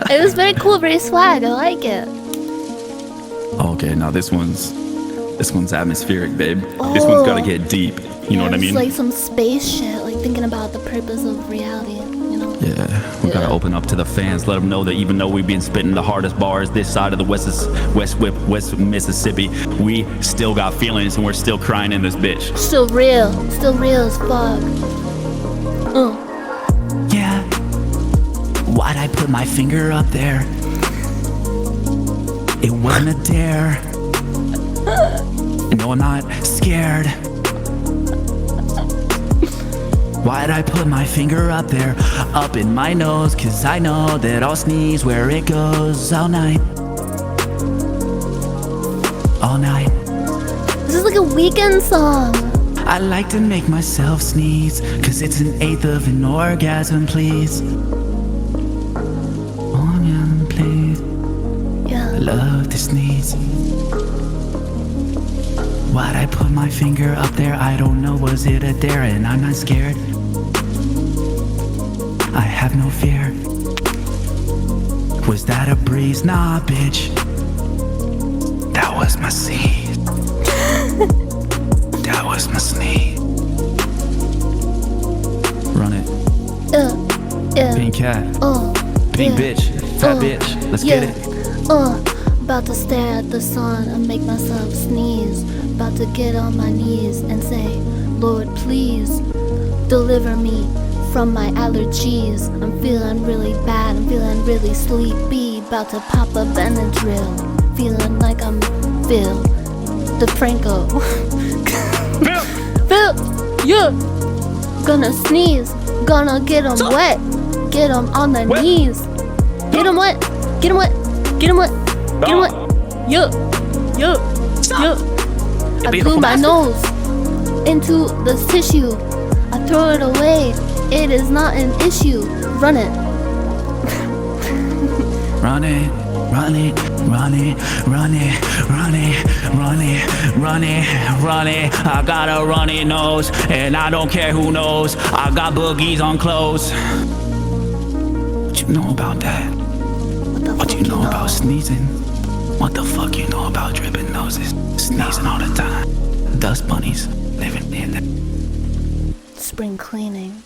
It was very cool, very swag. I like it. Okay, now this one's atmospheric, babe. This one's gotta get deep. You know what I mean? It's like some space shit, like thinking about the purpose of reality, you know? Yeah, we gotta open up to the fans, let them know that even though we've been spitting the hardest bars this side of the West Mississippi, we still got feelings and we're still crying in this bitch. Still real as fuck. Yeah, why'd I put my finger up there? It wasn't a dare. No, I'm not scared. Why'd I put my finger up there, up in my nose? Cause I know that I'll sneeze where it goes all night. All night. This is like a weekend song. I like to make myself sneeze, cause it's an eighth of an orgasm, please. Orgasm, please. Yeah. I love to sneeze. Why'd I put my finger up there? I don't know, was it a dare? And I'm not scared. I have no fear. Was that a breeze? Nah, bitch. That was my seed. That was my sneeze. Run it. Yeah. Pink cat. Pink bitch. Fat bitch. Let's get it. About to stare at the sun and make myself sneeze. About to get on my knees and say, Lord, please deliver me from my allergies. I'm feeling really bad, I'm feeling really sleepy. About to pop a Benadryl, feeling like I'm Phil DeFranco. Phil, yeah. Gonna sneeze, gonna get him wet, get him on the knees. Get him wet, get him wet, get him wet, get him wet. Yeah. I blew my nose into this tissue. I throw it away. It is not an issue. Run it. Run it, run it, run it, run it, run it, run it, run it, run it. I got a runny nose, and I don't care who knows. I got boogies on clothes. What you know about that? What you know about sneezing? What the fuck you know about dripping noses? Sneezing all the time. Dust bunnies living in the spring cleaning.